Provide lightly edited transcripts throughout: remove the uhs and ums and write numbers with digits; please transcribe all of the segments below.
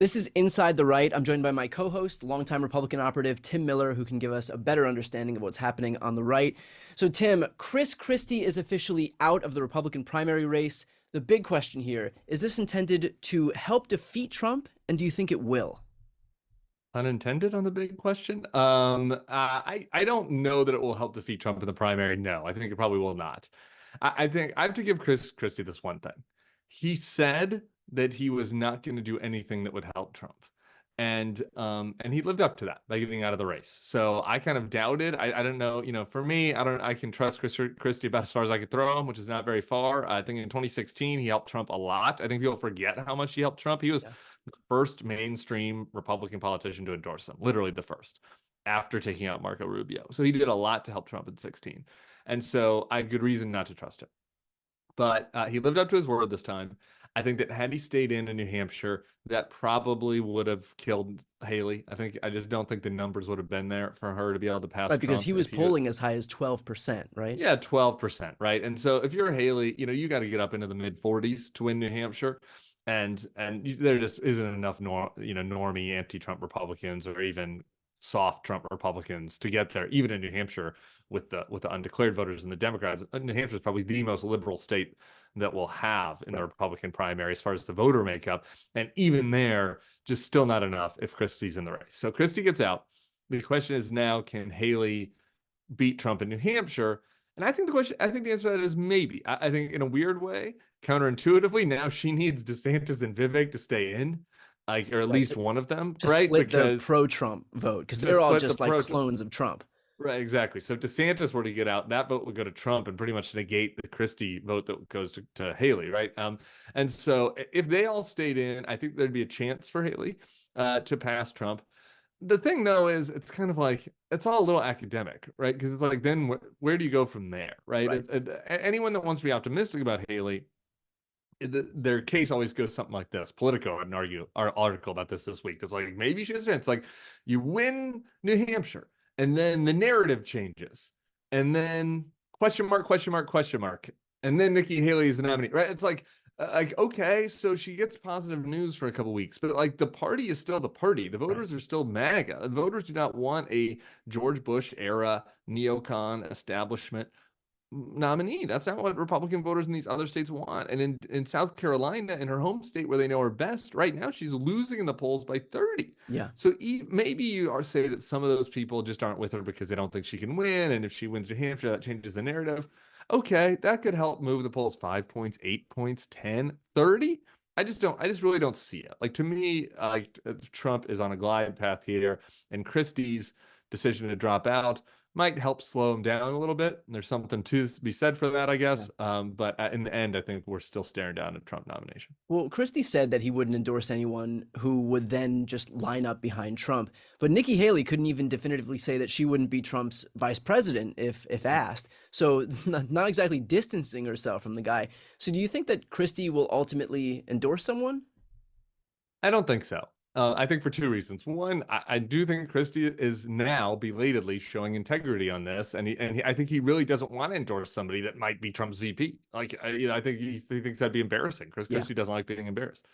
This is Inside the Right. I'm joined by my co host, longtime Republican operative Tim Miller, who can give us a better understanding of what's happening on the right. So, Tim, Chris Christie is officially out of the Republican primary race. The big question here is this intended to help defeat Trump, and do you think it will? Unintended on the big question. I don't know that it will help defeat Trump in the primary. No, I think it probably will not. I think I have to give Chris Christie this one thing. He said that he was not going to do anything that would help Trump, and he lived up to that by getting out of the race. So I kind of doubted. I don't know. For me, I can trust Christie about as far as I could throw him, which is not very far. I think in 2016 he helped Trump a lot. I think people forget how much he helped Trump. He was Yeah. the first mainstream Republican politician to endorse him, literally the first, after taking out Marco Rubio. So he did a lot to help Trump in 16. And so I had good reason not to trust him. But he lived up to his word this time. I think that had he stayed in New Hampshire, that probably would have killed Haley. I just don't think the numbers would have been there for her to be able to pass Right, because he Trump was if he. polling as high as 12%, right? Yeah, 12%, right? And so if you're Haley, you got to get up into the mid 40s to win New Hampshire. And there just isn't enough normie anti-Trump Republicans or even soft Trump Republicans to get there, even in New Hampshire with the undeclared voters and the Democrats. New Hampshire is probably the most liberal state that we'll have in the Right. Republican primary as far as the voter makeup. And even there, just still not enough if Christie's in the race. So Christie gets out. The question is now, can Haley beat Trump in New Hampshire? And I think the answer to that is maybe. I think in a weird way, counterintuitively, now she needs DeSantis and Vivek to stay in, like, or at Right. least one of them, To right? split the Because pro Trump vote, because to they're all split the just like pro, clones of Trump. right, exactly. So if DeSantis were to get out, that vote would go to Trump and pretty much negate the Christie vote that goes to Haley, right? And so if they all stayed in, I think there'd be a chance for Haley to pass Trump. The thing though is it's kind of like it's all a little academic, right? Because it's like then where do you go from there, right? Right. Anyone that wants to be optimistic about Haley, their case always goes something like this. Politico had an our article about this week. It's like maybe she has a chance. Like you win New Hampshire, and then the narrative changes, and then question mark, question mark, question mark, and then Nikki Haley is the nominee, right? It's like okay, so she gets positive news for a couple weeks, but like the party is still the party. The Right. voters are still MAGA. The voters do not want a George Bush era neocon establishment nominee. That's not what Republican voters in these other states want. And in South Carolina, in her home state where they know her best, right now she's losing in the polls by 30. Yeah. So maybe you are say that some of those people just aren't with her because they don't think she can win. And if she wins New Hampshire, that changes the narrative. Okay, that could help move the polls 5 points, 8 points, 10, 30. I just really don't see it. Like to me, like Trump is on a glide path here, and Christie's decision to drop out might help slow him down a little bit. There's something to be said for that, I Yeah. guess. But in the end, I think we're still staring down a Trump nomination. Well, Christie said that he wouldn't endorse anyone who would then just line up behind Trump. But Nikki Haley couldn't even definitively say that she wouldn't be Trump's vice president if asked. So not exactly distancing herself from the guy. So do you think that Christie will ultimately endorse someone? I don't think so. I think for two reasons. One, I do think Christie is now belatedly showing integrity on this, I think he really doesn't want to endorse somebody that might be Trump's VP. Like, I think he thinks that'd be embarrassing. Chris Yeah. Christie doesn't like being embarrassed,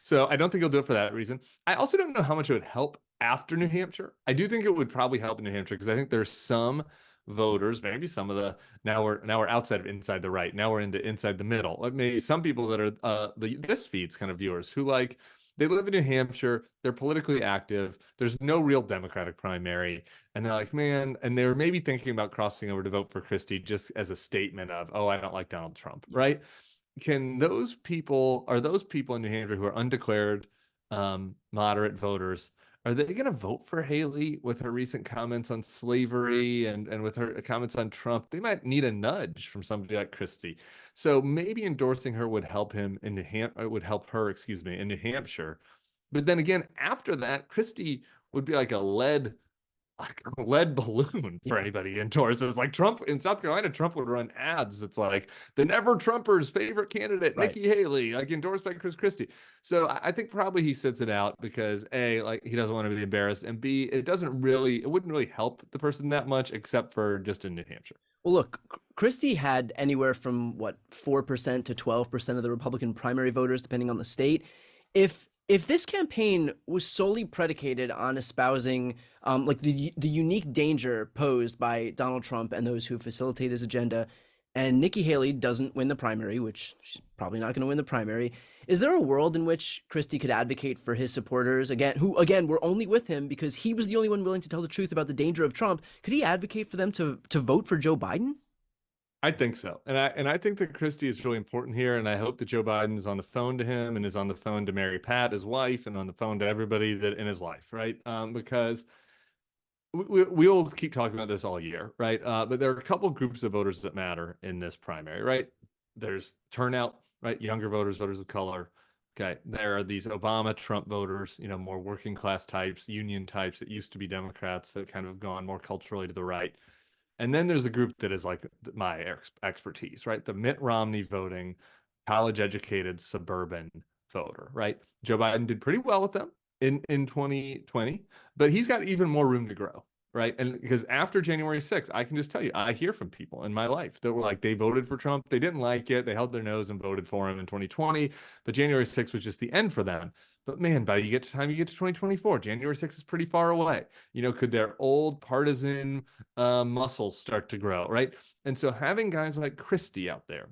so I don't think he'll do it for that reason. I also don't know how much it would help after New Hampshire. I do think it would probably help in New Hampshire because I think there's some voters, maybe some of the now we're outside of inside the right. Now we're into inside the middle. Like maybe some people that are this feeds kind of viewers who like they live in New Hampshire, they're politically active, there's no real Democratic primary, and they're like, man, and they're maybe thinking about crossing over to vote for Christie just as a statement of, oh, I don't like Donald Trump, Yeah. right? Are those people in New Hampshire who are undeclared moderate voters, are they going to vote for Haley with her recent comments on slavery and with her comments on Trump? They might need a nudge from somebody like Christie. So maybe endorsing her would help him in would help her, excuse me, in New Hampshire. But then again, after that, Christie would be like a lead balloon for Yeah. anybody indoors. It's like Trump in South Carolina, Trump would run ads. It's like the never Trumpers' favorite candidate, Right. Nikki Haley, like endorsed by Chris Christie. So I think probably he sits it out because A, like he doesn't want to be embarrassed, and B, it wouldn't really help the person that much except for just in New Hampshire. Well, look, Christie had anywhere from what 4% to 12% of the Republican primary voters, depending on the state. If if this campaign was solely predicated on espousing like the unique danger posed by Donald Trump and those who facilitate his agenda, and Nikki Haley doesn't win the primary, which she's probably not going to win the primary, is there a world in which Christie could advocate for his supporters again, who again were only with him because he was the only one willing to tell the truth about the danger of Trump? Could he advocate for them to vote for Joe Biden? I think so. And I think that Christie is really important here. And I hope that Joe Biden is on the phone to him and is on the phone to Mary Pat, his wife, and on the phone to everybody that in his life, right? Because we'll keep talking about this all year, right? But there are a couple of groups of voters that matter in this primary, right? There's turnout, right? Younger voters, voters of color. Okay. There are these Obama, Trump voters, more working class types, union types that used to be Democrats that kind of have gone more culturally to the right. And then there's a group that is like my expertise, right? The Mitt Romney voting, college educated suburban voter, right? Joe Biden did pretty well with them in 2020, but he's got even more room to grow, right? And because after January 6th, I can just tell you, I hear from people in my life that were like, they voted for Trump, they didn't like it, they held their nose and voted for him in 2020, but January 6th was just the end for them. But man, by the time you get to 2024, January 6th is pretty far away. Could their old partisan muscles start to grow, right? And so having guys like Christie out there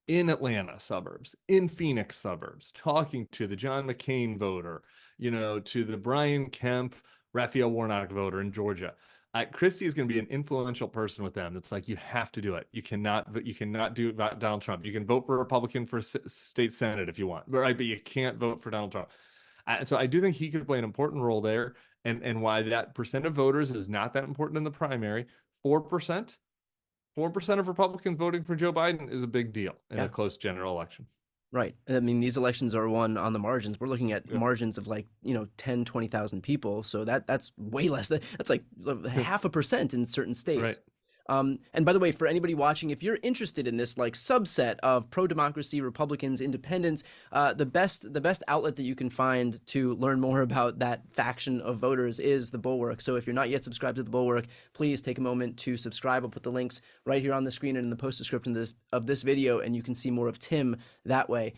in Atlanta suburbs, in Phoenix suburbs, talking to the John McCain voter, to the Brian Kemp, Raphael Warnock voter in Georgia. Christie is going to be an influential person with them. It's like, you have to do it. You cannot do Donald Trump. You can vote for a Republican for state Senate if you want, right? But you can't vote for Donald Trump. So I do think he could play an important role there. And why that percent of voters is not that important in the primary, 4%, 4% of Republicans voting for Joe Biden is a big deal in a close general election. Right. I mean, these elections are won on the margins. We're looking at margins of like, 10, 20,000 people. So that's way less. That's like 0.5% in certain states. Right. And by the way, for anybody watching, if you're interested in this like subset of pro-democracy, Republicans, independents, the best outlet that you can find to learn more about that faction of voters is the Bulwark. So if you're not yet subscribed to the Bulwark, please take a moment to subscribe. I'll put the links right here on the screen and in the post description of this video, and you can see more of Tim that way.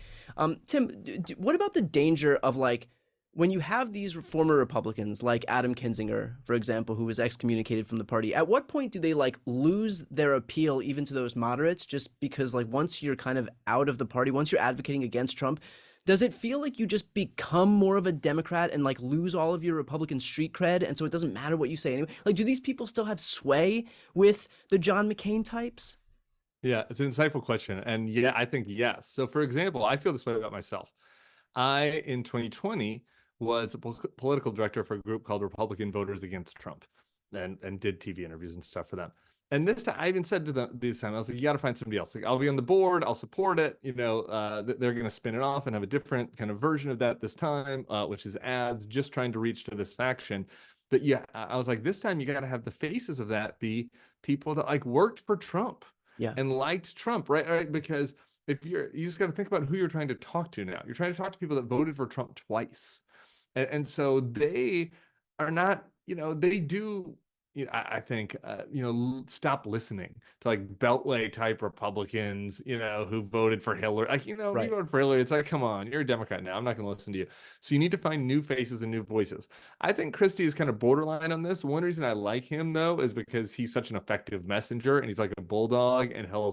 Tim, what about the danger of like, when you have these former Republicans like Adam Kinzinger, for example, who was excommunicated from the party, at what point do they like lose their appeal even to those moderates, just because like once you're kind of out of the party, once you're advocating against Trump, does it feel like you just become more of a Democrat and like lose all of your Republican street cred, and so it doesn't matter what you say anyway? Like, do these people still have sway with the John McCain types? Yeah, it's an insightful question. And yeah, I think yes. So for example, I feel this way about myself. In 2020, was a political director for a group called Republican Voters Against Trump, and did TV interviews and stuff for them. And this time, I even said to them this time, I was like, you got to find somebody else. Like, I'll be on the board, I'll support it. They're going to spin it off and have a different kind of version of that this time, which is ads, just trying to reach to this faction. But yeah, I was like, this time you got to have the faces of that be people that like worked for Trump, and liked Trump, right? Because you just got to think about who you're trying to talk to now. You're trying to talk to people that voted for Trump twice. And so they are not, they do, I think, stop listening to like Beltway type Republicans, who voted for Hillary. Like, you voted for Hillary. It's like, come on, you're a Democrat now. I'm not going to listen to you. So you need to find new faces and new voices. I think Christie is kind of borderline on this. One reason I like him, though, is because he's such an effective messenger, and he's like a bulldog, and he'll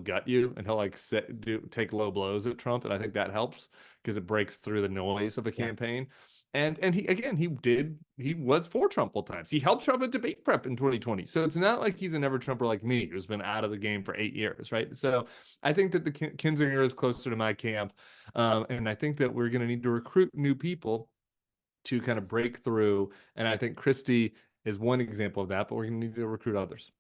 gut you, and he'll like take low blows at Trump. And I think that helps because it breaks through the noise of a campaign. And he was for Trump all times. He helped Trump at debate prep in 2020. So it's not like he's a never Trumper like me, who's been out of the game for 8 years, right? So I think that the Kinzinger is closer to my camp. And I think that we're going to need to recruit new people to kind of break through. And I think Christie is one example of that, but we're going to need to recruit others.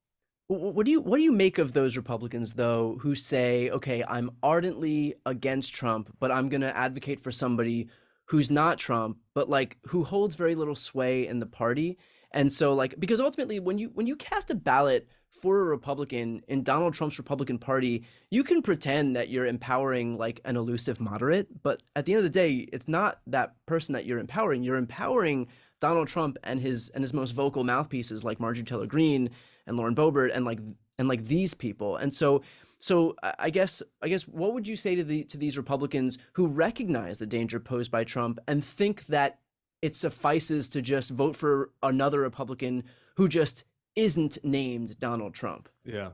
What do you make of those Republicans, though, who say, okay, I'm ardently against Trump, but I'm going to advocate for somebody who's not Trump, but like who holds very little sway in the party? And so like, because ultimately when you cast a ballot for a Republican in Donald Trump's Republican Party, you can pretend that you're empowering like an elusive moderate, but at the end of the day, it's not that person that you're empowering. You're empowering Donald Trump and his most vocal mouthpieces like Marjorie Taylor Greene and Lauren Boebert and like these people. And so So I guess what would you say to these Republicans who recognize the danger posed by Trump and think that it suffices to just vote for another Republican who just isn't named Donald Trump? Yeah.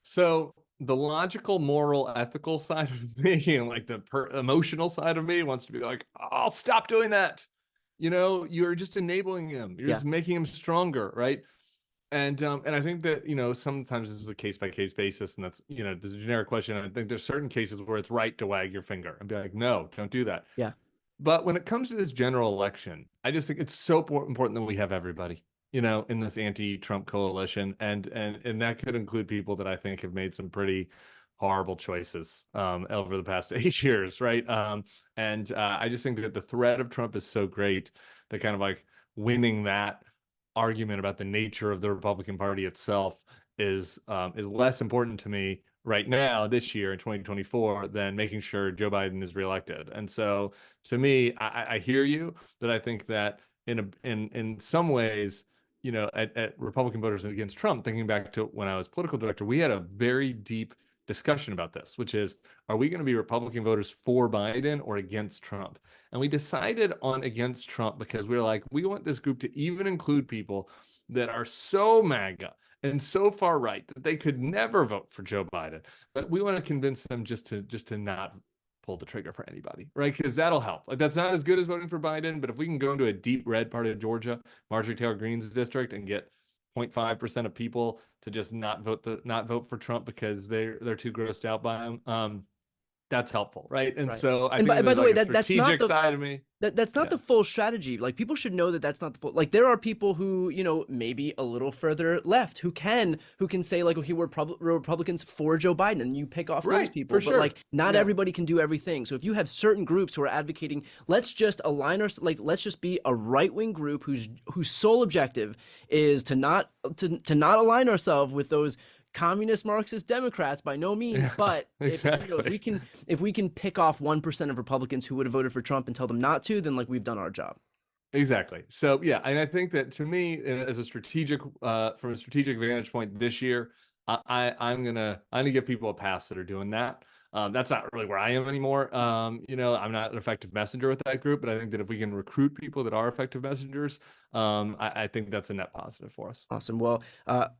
So the logical, moral, ethical side of me, and like the emotional side of me, wants to be like, "I'll stop doing that." You're just enabling him. You're Yeah, just making him stronger, right? And I think that sometimes this is a case by case basis, and that's there's a generic question. I think there's certain cases where it's right to wag your finger and be like, "No, don't do that." yeah, But when it comes to this general election, I just think it's so important that we have everybody, in this anti-Trump coalition, and that could include people that I think have made some pretty horrible choices over the past 8 years, right? And I just think that the threat of Trump is so great that kind of like winning that argument about the nature of the Republican Party itself is less important to me right now this year in 2024 than making sure Joe Biden is reelected. And so to me, I hear you, but I think that in some ways, at Republican voters against Trump, thinking back to when I was political director, we had a very deep discussion about this, which is, are we going to be Republican voters for Biden or against Trump? And we decided on against Trump because we were like, we want this group to even include people that are so MAGA and so far right that they could never vote for Joe Biden, but we want to convince them just to not pull the trigger for anybody, right? Because that'll help. Like, that's not as good as voting for Biden, but if we can go into a deep red part of Georgia, Marjorie Taylor Greene's district, and get 0.5% of people to just not vote for Trump because they're too grossed out by him, that's helpful, right? And right. so I And think by there's the like way, a that's not strategic the side of me. that's not Yeah. the full strategy. Like, people should know that that's not the full. Like, there are people who, maybe a little further left who can say like, okay, we're Republicans for Joe Biden, and you pick off those Right, for people. But like, sure. not Yeah. everybody can do everything. So if you have certain groups who are advocating, let's just align our like, let's just be a right wing group whose sole objective is to not align ourselves with those communist Marxist Democrats by no means. Yeah, But if we exactly. can pick off 1% of Republicans who would have voted for Trump and tell them not to, then like, we've done our job. Exactly. So yeah, and I think that to me, as a strategic, from a strategic vantage point this year, I'm gonna give people a pass that are doing that. That's not really where I am anymore. I'm not an effective messenger with that group, but I think that if we can recruit people that are effective messengers, I think that's a net positive for us. Awesome. Well,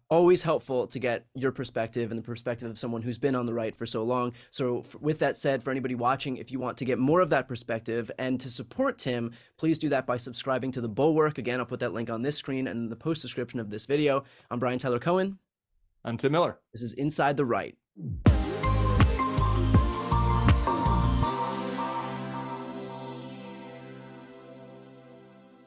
always helpful to get your perspective and the perspective of someone who's been on the right for so long. So, with that said, for anybody watching, if you want to get more of that perspective and to support Tim, please do that by subscribing to The Bulwark. Again, I'll put that link on this screen and in the post description of this video. I'm Brian Tyler Cohen. I'm Tim Miller. This is Inside the Right.